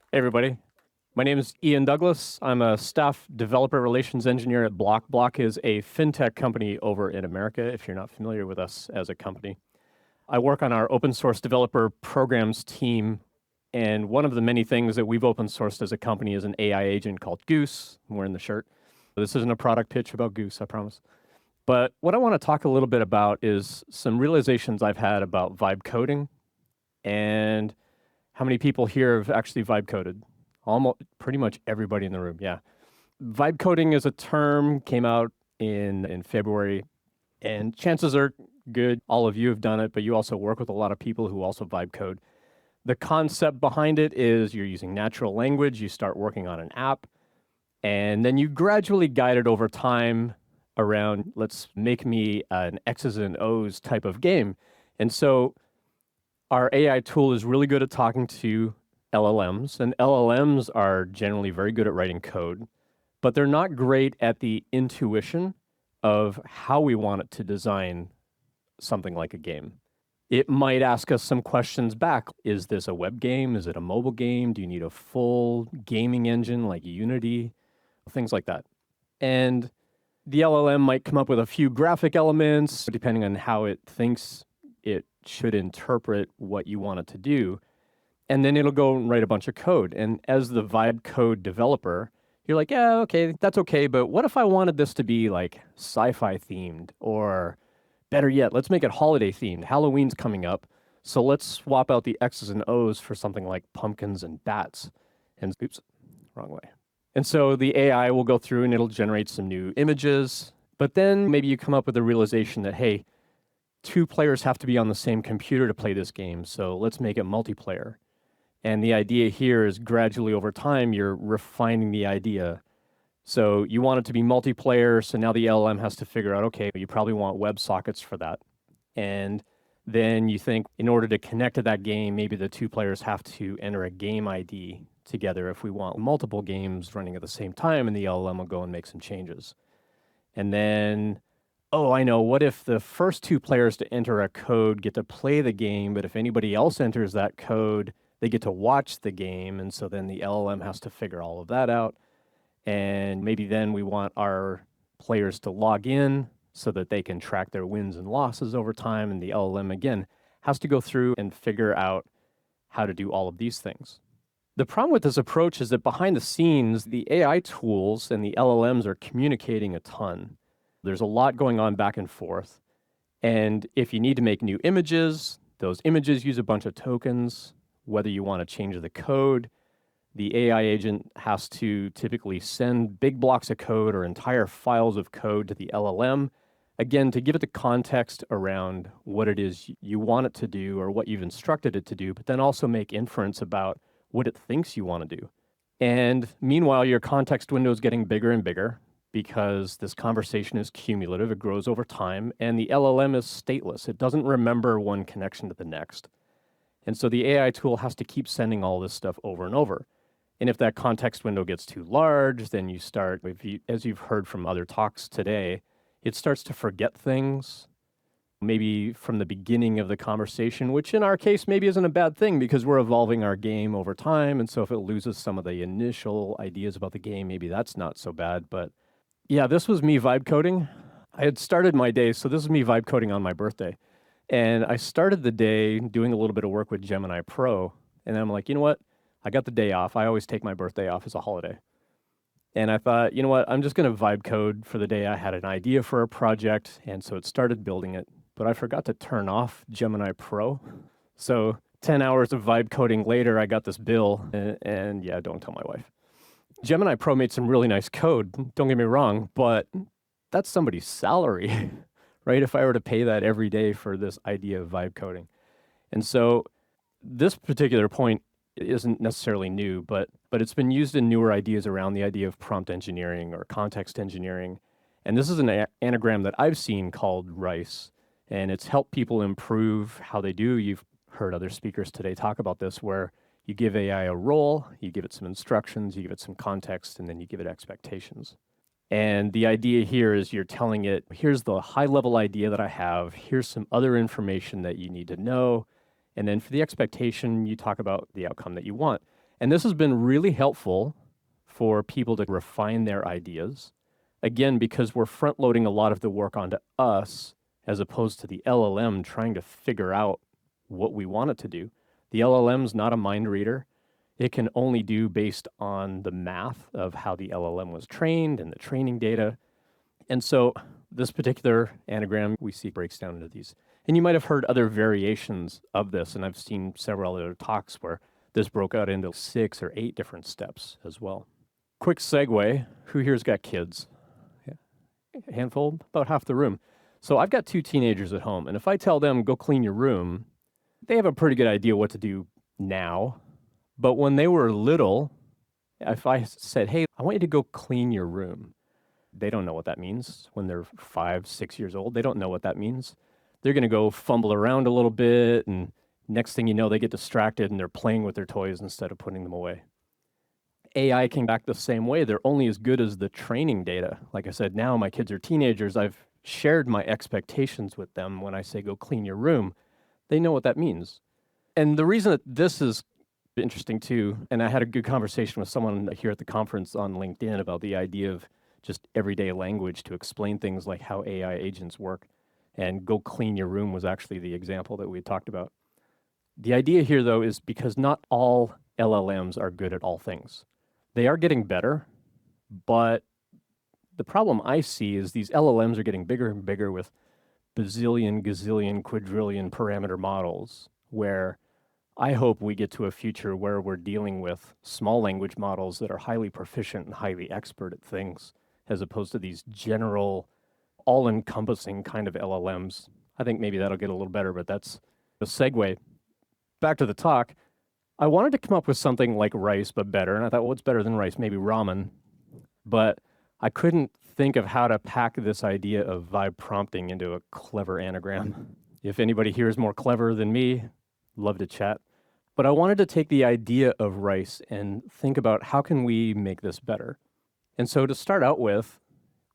Hey, everybody. My name is Ian Douglas. I'm a staff developer relations engineer at Block. Block is a fintech company over in America, if you're not familiar with us as a company. I work on our open source developer programs team, and one of the many things that we've open sourced as a company is an AI agent called Goose. I'm wearing the shirt. This isn't a product pitch about Goose, I promise. But what I want to talk a little bit about is some realizations I've had about vibe coding and how many people here have actually vibe coded? Almost pretty much everybody in the room. Yeah. Vibe coding is a term, came out in February, and chances are good all of you have done it, but you also work with a lot of people who also vibe code. The concept behind it is you're using natural language, you start working on an app, and then you gradually guide it over time around, let's make me an X's and O's type of game. And so our AI tool is really good at talking to LLMs, and LLMs are generally very good at writing code, but they're not great at the intuition of how we want it to design something like a game. It might ask us some questions back. Is this a web game? Is it a mobile game? Do you need a full gaming engine like Unity? Things like that. And the LLM might come up with a few graphic elements, depending on how it thinks it should interpret what you want it to do. And then it'll go and write a bunch of code. And as the vibe code developer, you're like, yeah, okay, that's okay. But what if I wanted this to be like sci-fi themed, or better yet, let's make it holiday themed. Halloween's coming up. So let's swap out the X's and O's for something like pumpkins and bats. And oops, wrong way. And so the AI will go through and it'll generate some new images. But then maybe you come up with the realization that, hey, two players have to be on the same computer to play this game. So let's make it multiplayer. And the idea here is gradually over time, you're refining the idea. So you want it to be multiplayer. So now the LLM has to figure out, okay, you probably want WebSockets for that. And then you think in order to connect to that game, maybe the two players have to enter a game ID together if we want multiple games running at the same time, and the LLM will go and make some changes. And then, oh, I know, what if the first two players to enter a code get to play the game, but if anybody else enters that code, they get to watch the game. And so then the LLM has to figure all of that out. And maybe then we want our players to log in so that they can track their wins and losses over time. And the LLM, again, has to go through and figure out how to do all of these things. The problem with this approach is that behind the scenes, the AI tools and the LLMs are communicating a ton. There's a lot going on back and forth. And if you need to make new images, those images use a bunch of tokens. Whether you want to change the code, the AI agent has to typically send big blocks of code or entire files of code to the LLM, again, to give it the context around what it is you want it to do or what you've instructed it to do, but then also make inference about what it thinks you want to do. And meanwhile, your context window is getting bigger and bigger because this conversation is cumulative, it grows over time, and the LLM is stateless. It doesn't remember one connection to the next. And so the AI tool has to keep sending all this stuff over and over. And if that context window gets too large, then you start, as you've heard from other talks today, it starts to forget things, maybe from the beginning of the conversation, which in our case maybe isn't a bad thing because we're evolving our game over time. And so if it loses some of the initial ideas about the game, maybe that's not so bad. But yeah, this was me vibe coding. I had started my day, so this is me vibe coding on my birthday. And I started the day doing a little bit of work with Gemini Pro. And then I'm like, you know what? I got the day off. I always take my birthday off as a holiday. And I thought, you know what? I'm just going to vibe code for the day. I had an idea for a project. And so it started building it. But I forgot to turn off Gemini Pro. So 10 hours of vibe coding later, I got this bill. And yeah, don't tell my wife. Gemini Pro made some really nice code. Don't get me wrong. But that's somebody's salary. Right? If I were to pay that every day for this idea of vibe coding. And so this particular point isn't necessarily new, but it's been used in newer ideas around the idea of prompt engineering or context engineering. And this is an anagram that I've seen called RICE, and it's helped people improve how they do. You've heard other speakers today talk about this, where you give AI a role, you give it some instructions, you give it some context, and then you give it expectations. And the idea here is you're telling it, here's the high-level idea that I have, here's some other information that you need to know, and then for the expectation, you talk about the outcome that you want. And this has been really helpful for people to refine their ideas. Again, because we're front loading a lot of the work onto us as opposed to the LLM trying to figure out what we want it to do. The LLM's not a mind reader. It can only do based on the math of how the LLM was trained and the training data. And so this particular anagram we see breaks down into these. And you might have heard other variations of this, and I've seen several other talks where this broke out into 6 or 8 different steps as well. Quick segue, who here's got kids? Yeah. A handful, about half the room. So I've got 2 teenagers at home, and if I tell them, go clean your room, they have a pretty good idea what to do now. But when they were little, if I said, hey, I want you to go clean your room, they don't know what that means. When they're 5, 6 years old, they don't know what that means. They're going to go fumble around a little bit, and next thing you know, they get distracted and they're playing with their toys instead of putting them away. AI can act the same way. They're only as good as the training data. Like I said, now my kids are teenagers. I've shared my expectations with them when I say go clean your room. They know what that means. And the reason that this is interesting too, and I had a good conversation with someone here at the conference on LinkedIn about the idea of just everyday language to explain things like how AI agents work. And go clean your room was actually the example that we talked about. The idea here, though, is because not all LLMs are good at all things. They are getting better, but the problem I see is these LLMs are getting bigger and bigger with bazillion, gazillion, quadrillion parameter models, where I hope we get to a future where we're dealing with small language models that are highly proficient and highly expert at things, as opposed to these general, all-encompassing kind of LLMs. I think maybe that'll get a little better, but that's the segue. Back to the talk, I wanted to come up with something like rice, but better. And I thought, what's better than rice? Maybe ramen. But I couldn't think of how to pack this idea of vibe prompting into a clever anagram. If anybody here is more clever than me, love to chat. But I wanted to take the idea of rice and think about how can we make this better. And so to start out with,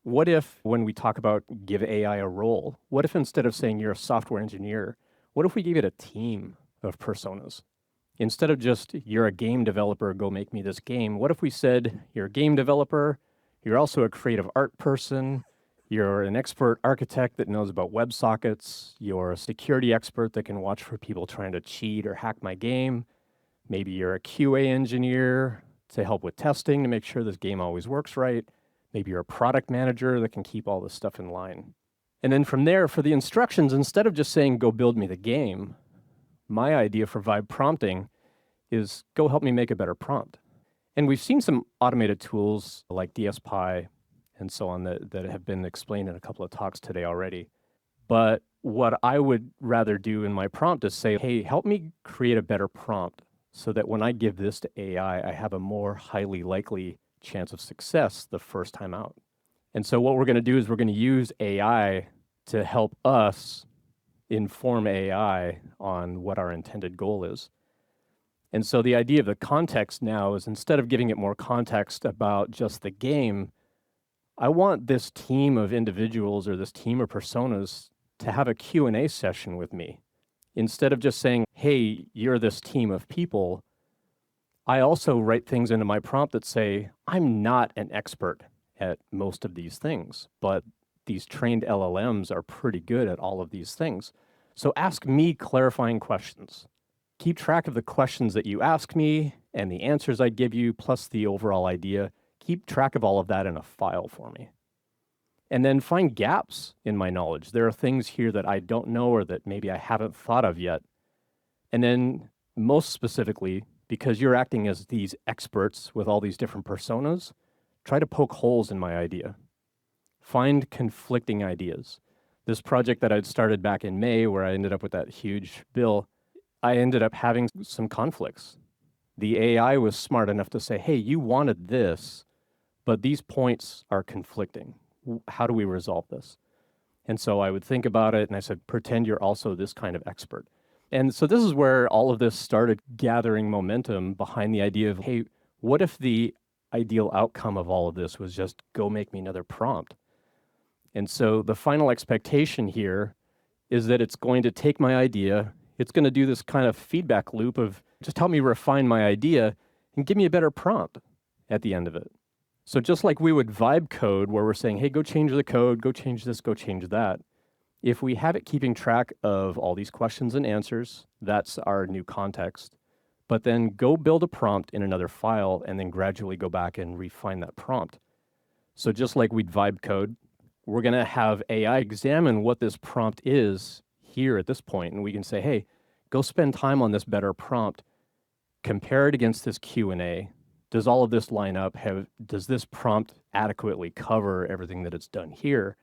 what if when we talk about give AI a role, what if instead of saying you're a software engineer, what if we gave it a team of personas? Instead of just you're a game developer, go make me this game, what if we said you're a game developer, you're also a creative art person, you're an expert architect that knows about WebSockets, you're a security expert that can watch for people trying to cheat or hack my game, maybe you're a QA engineer to help with testing to make sure this game always works right, maybe you're a product manager that can keep all this stuff in line. And then from there, for the instructions, instead of just saying, go build me the game, my idea for vibe prompting is go help me make a better prompt. And we've seen some automated tools like DSPy and so on that have been explained in a couple of talks today already. But what I would rather do in my prompt is say, hey, help me create a better prompt so that when I give this to AI, I have a more highly likely chance of success the first time out. And so what we're going to do is we're going to use AI to help us inform AI on what our intended goal is. And so the idea of the context now is instead of giving it more context about just the game, I want this team of individuals or this team of personas to have a Q&A session with me. Instead of just saying, hey, you're this team of people, I also write things into my prompt that say, I'm not an expert at most of these things, but these trained LLMs are pretty good at all of these things. So ask me clarifying questions. Keep track of the questions that you ask me and the answers I give you, plus the overall idea. Keep track of all of that in a file for me. And then find gaps in my knowledge. There are things here that I don't know or that maybe I haven't thought of yet. And then most specifically, because you're acting as these experts with all these different personas, try to poke holes in my idea. Find conflicting ideas. This project that I'd started back in May, where I ended up with that huge bill, I ended up having some conflicts. The AI was smart enough to say, hey, you wanted this, but these points are conflicting. How do we resolve this? And so I would think about it and I said, pretend you're also this kind of expert. And so this is where all of this started gathering momentum behind the idea of, hey, what if the ideal outcome of all of this was just go make me another prompt? And so the final expectation here is that it's going to take my idea, it's going to do this kind of feedback loop of just help me refine my idea, and give me a better prompt at the end of it. So just like we would vibe code where we're saying, hey, go change the code, go change this, go change that. If we have it keeping track of all these questions and answers, that's our new context. But then go build a prompt in another file and then gradually go back and refine that prompt. So just like we'd vibe code, we're going to have AI examine what this prompt is here at this point, and we can say, hey, go spend time on this better prompt, compare it against this Q&A. Does all of this line up? Does this prompt adequately cover everything that it's done here?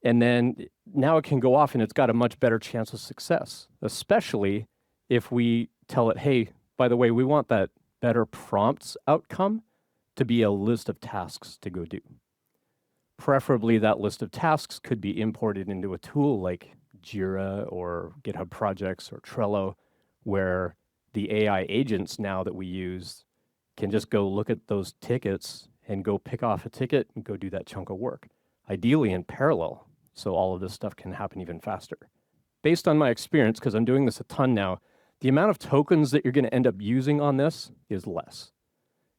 And then now it can go off and it's got a much better chance of success, especially if we tell it, hey, by the way, we want that better prompts outcome to be a list of tasks to go do. Preferably that list of tasks could be imported into a tool like Jira or GitHub Projects or Trello, where the AI agents now that we use can just go look at those tickets and go pick off a ticket and go do that chunk of work, ideally in parallel, so all of this stuff can happen even faster. Based on my experience, because I'm doing this a ton now, the amount of tokens that you're going to end up using on this is less.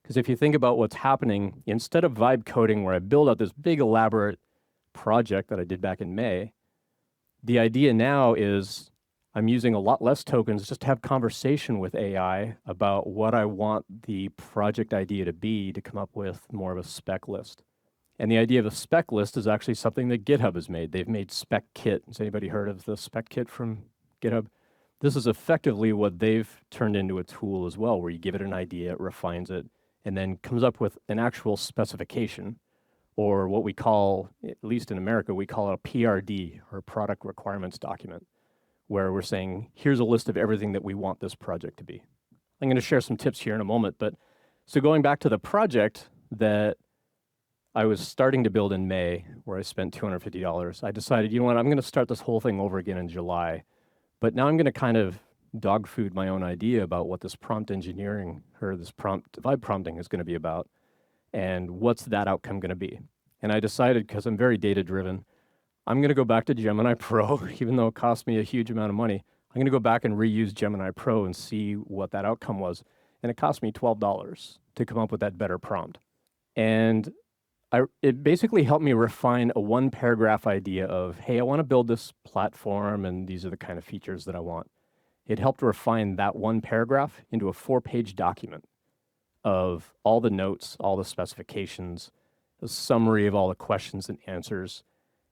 Because if you think about what's happening, instead of vibe coding where I build out this big elaborate project that I did back in May, the idea now is I'm using a lot less tokens just to have conversation with AI about what I want the project idea to be to come up with more of a spec list. And the idea of a spec list is actually something that GitHub has made. They've made Spec Kit. Has anybody heard of the Spec Kit from GitHub? This is effectively what they've turned into a tool as well, where you give it an idea, it refines it, and then comes up with an actual specification, or what we call, at least in America, we call it a PRD, or Product Requirements Document, where we're saying, here's a list of everything that we want this project to be. I'm going to share some tips here in a moment, but so going back to the project that I was starting to build in May, where I spent $250, I decided, you know what, I'm going to start this whole thing over again in July. But now I'm going to kind of dog food my own idea about what this prompt engineering or this vibe prompting is going to be about, and what's that outcome going to be. And I decided, because I'm very data driven, I'm going to go back to Gemini Pro, even though it cost me a huge amount of money. I'm going to go back and reuse Gemini Pro and see what that outcome was. And it cost me $12 to come up with that better prompt. And it basically helped me refine a one paragraph idea of, hey, I want to build this platform and these are the kind of features that I want. It helped refine that one paragraph into a 4-page document of all the notes, all the specifications, a summary of all the questions and answers,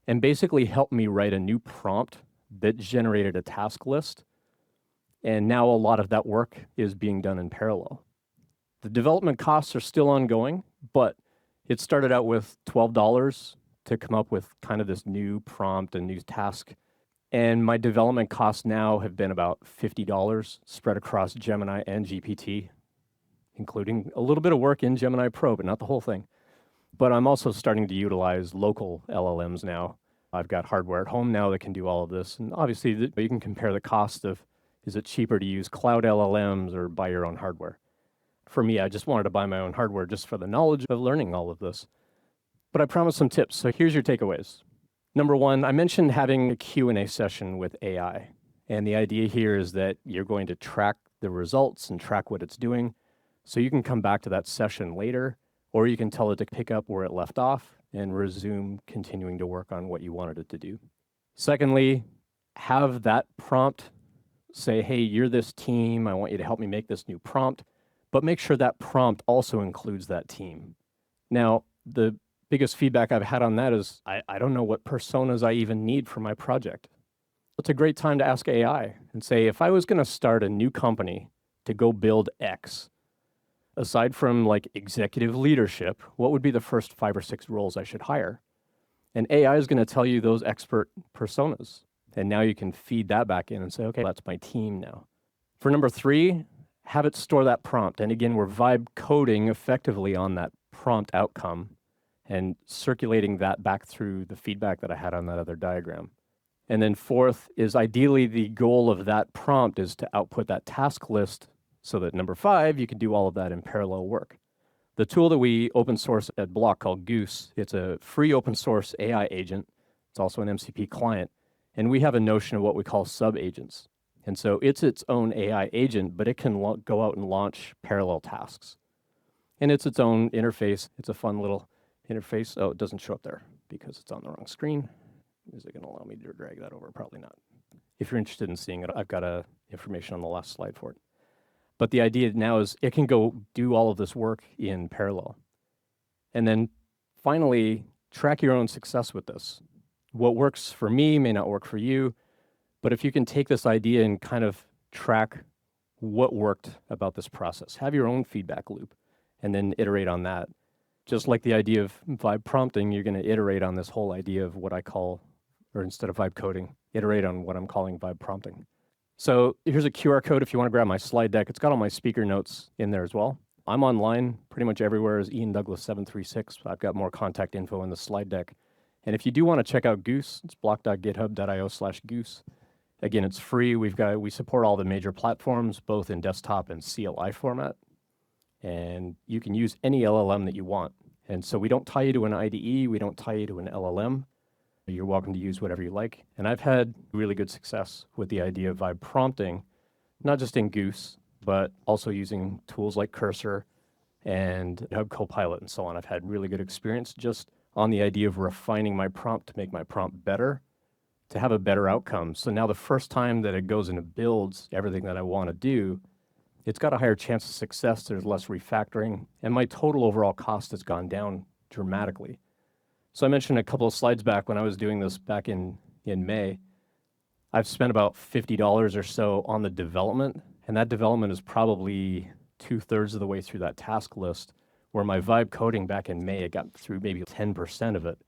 and basically helped me write a new prompt that generated a task list. And now a lot of that work is being done in parallel. The development costs are still ongoing, but it started out with $12 to come up with kind of this new prompt and new task. And my development costs now have been about $50 spread across Gemini and GPT, including a little bit of work in Gemini Pro, but not the whole thing. But I'm also starting to utilize local LLMs now. I've got hardware at home now that can do all of this. And obviously, you can compare the cost of, is it cheaper to use cloud LLMs or buy your own hardware? For me, I just wanted to buy my own hardware just for the knowledge of learning all of this. But I promised some tips, so here's your takeaways. Number one, I mentioned having a Q&A session with AI. And the idea here is that you're going to track the results and track what it's doing. So you can come back to that session later, or you can tell it to pick up where it left off and resume continuing to work on what you wanted it to do. Secondly, have that prompt say, hey, you're this team. I want you to help me make this new prompt. But make sure that prompt also includes that team. Now, the biggest feedback I've had on that is I don't know what personas I even need for my project. It's a great time to ask AI and say, if I was going to start a new company to go build X, aside from like executive leadership, what would be the first 5 or 6 roles I should hire? And AI is going to tell you those expert personas. And now you can feed that back in and say, okay, that's my team now. For number 3, have it store that prompt. And again, we're vibe coding effectively on that prompt outcome and circulating that back through the feedback that I had on that other diagram. And then 4th is ideally the goal of that prompt is to output that task list so that number 5, you can do all of that in parallel work. The tool that we open source at Block called Goose, it's a free open source AI agent. It's also an MCP client. And we have a notion of what we call sub-agents. And so it's its own AI agent, but it can go out and launch parallel tasks. And it's its own interface. It's a fun little interface. Oh, it doesn't show up there because it's on the wrong screen. Is it going to allow me to drag that over? Probably not. If you're interested in seeing it, I've got information on the last slide for it. But the idea now is it can go do all of this work in parallel. And then finally, track your own success with this. What works for me may not work for you, but if you can take this idea and kind of track what worked about this process, have your own feedback loop, and then iterate on that. Just like the idea of vibe prompting, you're going to iterate on this whole idea of what I call, or instead of vibe coding, iterate on what I'm calling vibe prompting. So here's a QR code if you want to grab my slide deck. It's got all my speaker notes in there as well. I'm online pretty much everywhere as Ian Douglas 736. I've got more contact info in the slide deck. And if you do want to check out Goose, it's block.github.io/Goose. Again, it's free. We support all the major platforms, both in desktop and CLI format. And you can use any LLM that you want. And so we don't tie you to an IDE. We don't tie you to an LLM. You're welcome to use whatever you like. And I've had really good success with the idea of vibe prompting, not just in Goose, but also using tools like Cursor and GitHub Copilot and so on. I've had really good experience just on the idea of refining my prompt to make my prompt better, to have a better outcome. So now the first time that it goes and it builds everything that I want to do, it's got a higher chance of success. There's less refactoring, and my total overall cost has gone down dramatically. So I mentioned a couple of slides back when I was doing this back in May, I've spent about $50 or so on the development, and that development is probably 2/3 of the way through that task list, where my vibe coding back in May, I got through maybe 10% of it,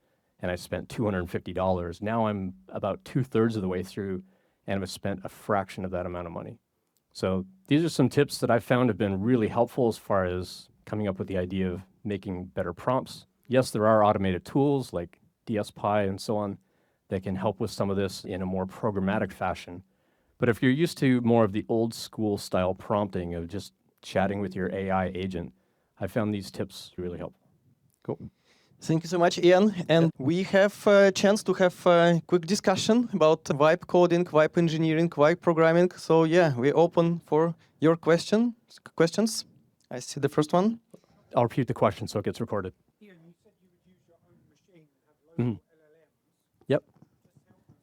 and I spent $250. Now I'm about 2/3 of the way through, and I've spent a fraction of that amount of money. So these are some tips that I've found have been really helpful as far as coming up with the idea of making better prompts. Yes, there are automated tools like DSPy and so on that can help with some of this in a more programmatic fashion. But if you're used to more of the old school style prompting of just chatting with your AI agent, I found these tips really helpful. Cool. Thank you so much, Ian. And we have a chance to have a quick discussion about vibe coding, vibe engineering, vibe programming. So yeah, we're open for your questions. I see the first one. I'll repeat the question so it gets recorded. Ian, you said you would use your own machine and have local LLMs. Yep. Just help us.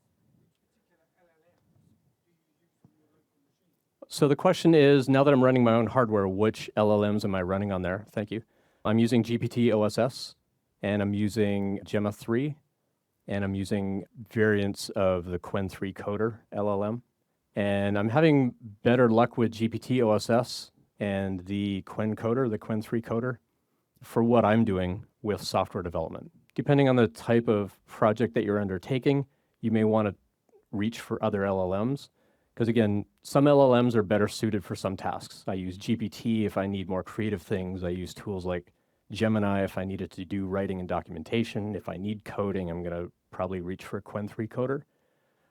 Which particular LLMs do you use on your local machine? So the question is, now that I'm running my own hardware, which LLMs am I running on there? Thank you. I'm using GPT OSS, and I'm using Gemma 3, and I'm using variants of the Qwen 3 Coder LLM. And I'm having better luck with GPT OSS and the Qwen Coder, the Qwen 3 Coder, for what I'm doing with software development. Depending on the type of project that you're undertaking, you may want to reach for other LLMs. Because again, some LLMs are better suited for some tasks. I use GPT if I need more creative things. I use tools like Gemini if I needed to do writing and documentation. If I need coding, I'm going to probably reach for a Qwen 3 Coder.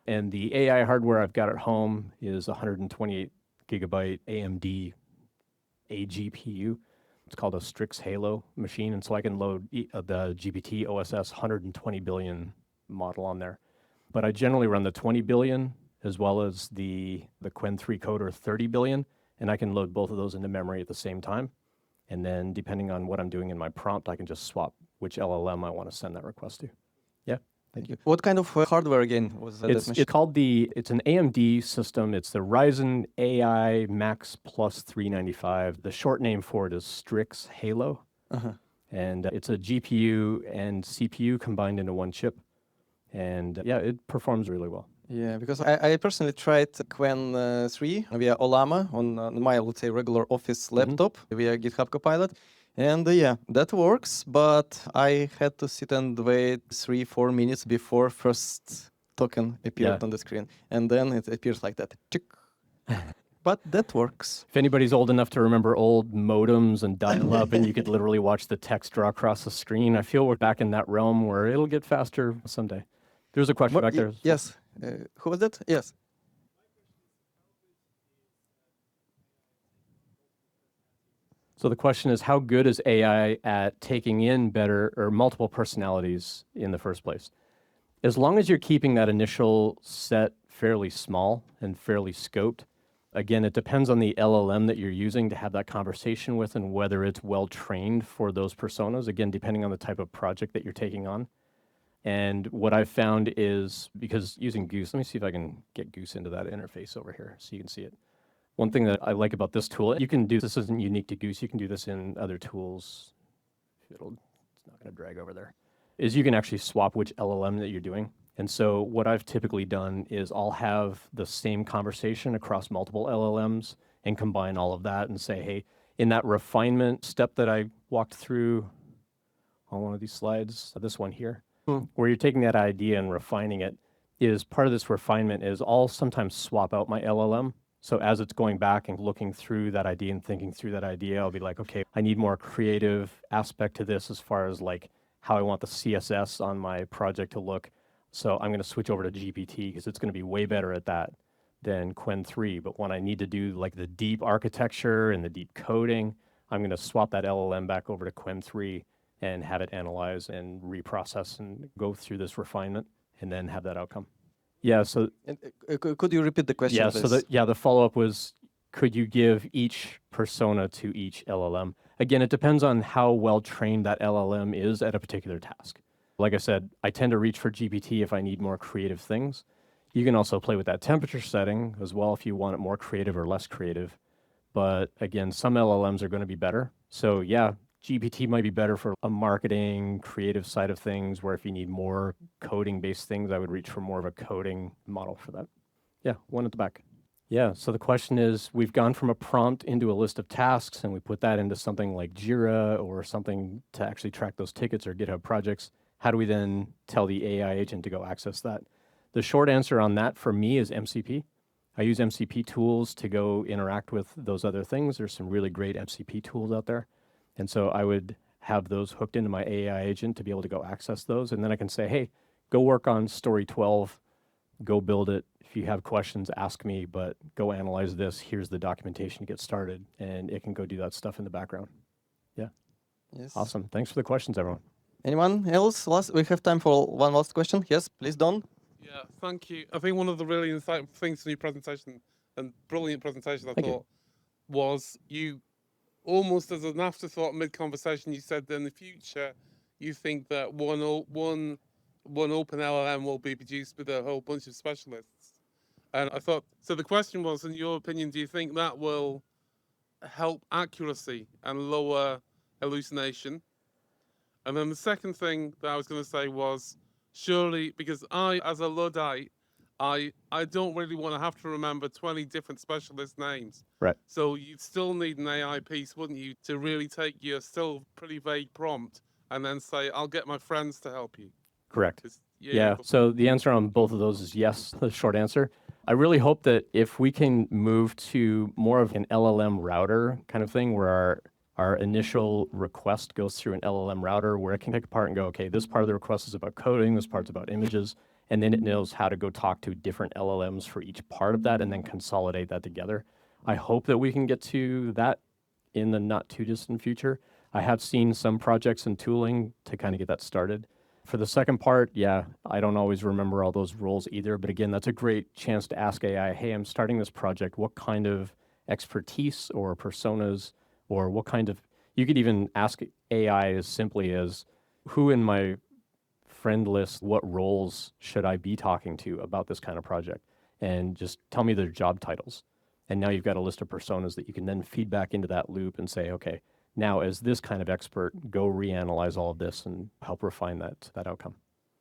And the AI hardware I've got at home is 128 gigabyte AMD AGPU. It's called a Strix Halo machine, and so I can load the GPT OSS 120 billion model on there. But I generally run the 20 billion as well as the Qwen 3 Coder 30 billion, and I can load both of those into memory at the same time. And then depending on what I'm doing in my prompt, I can just swap which LLM I want to send that request to. Yeah, thank you. What kind of hardware again was that? It's an AMD system. It's the Ryzen AI Max Plus 395. The short name for it is Strix Halo. And it's a GPU and CPU combined into one chip. And yeah, it performs really well. Yeah, because I personally tried Qwen 3 via Olama on my, let's say, regular office laptop via GitHub Copilot. And yeah, that works, but I had to sit and wait 3-4 minutes before first token appeared on the screen. And then it appears like that. But that works. If anybody's old enough to remember old modems and dial-up and you could literally watch the text draw across the screen, I feel we're back in that realm where it'll get faster someday. There's a question back there. Yes. Who was that? Yes. So the question is, how good is AI at taking in better or multiple personalities in the first place? As long as you're keeping that initial set fairly small and fairly scoped, Again, it depends on the LLM that you're using to have that conversation with and whether it's well trained for those personas, again, depending on the type of project that you're taking on. And what I've found is, because using Goose, let me see if I can get Goose into that interface over here so you can see it. One thing that I like about this tool, you can do, this isn't unique to Goose, you can do this in other tools. It's not gonna drag over there, is you can actually swap which LLM that you're doing. And so what I've typically done is I'll have the same conversation across multiple LLMs and combine all of that and say, hey, in that refinement step that I walked through on one of these slides, this one here, where you're taking that idea and refining it, is part of this refinement is I'll sometimes swap out my LLM. So as it's going back and looking through that idea and thinking through that idea, I'll be like, okay, I need more creative aspect to this as far as like how I want the CSS on my project to look. So I'm going to switch over to GPT because it's going to be way better at that than Qwen 3. But when I need to do like the deep architecture and the deep coding, I'm going to swap that LLM back over to Qwen 3 and have it analyze and reprocess and go through this refinement and then have that outcome. Yeah, so And, could you repeat the question, yeah, please? so the follow-up was, could you give each persona to each LLM? Again, it depends on how well trained that LLM is at a particular task. Like I said, I tend to reach for GPT if I need more creative things. You can also play with that temperature setting as well if you want it more creative or less creative. But again, some LLMs are going to be better. So yeah, GPT might be better for a marketing, creative side of things, where if you need more coding-based things, I would reach for more of a coding model for that. Yeah, one at the back. Yeah, so the question is, we've gone from a prompt into a list of tasks, and we put that into something like Jira or something to actually track those tickets or GitHub projects. How do we then tell the AI agent to go access that? The short answer on that for me is MCP. I use MCP tools to go interact with those other things. There's some really great MCP tools out there. And so I would have those hooked into my AI agent to be able to go access those. And then I can say, hey, go work on story 12, go build it. If you have questions, ask me, but go analyze this. Here's the documentation to get started. And it can go do that stuff in the background. Yeah. Yes. Awesome. Thanks for the questions, everyone. Anyone else? We have time for one last question. Yes, please, Don. Yeah, thank you. I think one of the really insightful things in your presentation, and brilliant presentation, I thought, was you almost as an afterthought mid-conversation, you said that in the future, you think that one open LLM will be produced with a whole bunch of specialists. And I thought, so the question was, in your opinion, do you think that will help accuracy and lower hallucination? And then the second thing that I was going to say was, surely, because I, as a Luddite, I don't really want to have to remember 20 different specialist names. Right. So you'd still need an AI piece, wouldn't you, to really take your still pretty vague prompt and then say, I'll get my friends to help you. Correct. Yeah. So the answer on both of those is yes, the short answer. I really hope that if we can move to more of an LLM router kind of thing where our initial request goes through an LLM router where it can take apart and go, okay, this part of the request is about coding, this part's about images, and then it knows how to go talk to different LLMs for each part of that and then consolidate that together. I hope that we can get to that in the not too distant future. I have seen some projects and tooling to kind of get that started. For the second part, yeah, I don't always remember all those roles either. But again, that's a great chance to ask AI, hey, I'm starting this project. What kind of expertise or personas or what kind of, you could even ask AI as simply as, who in my friend list, what roles should I be talking to about this kind of project? And just tell me their job titles. And now you've got a list of personas that you can then feed back into that loop and say, okay, now as this kind of expert, go reanalyze all of this and help refine that outcome.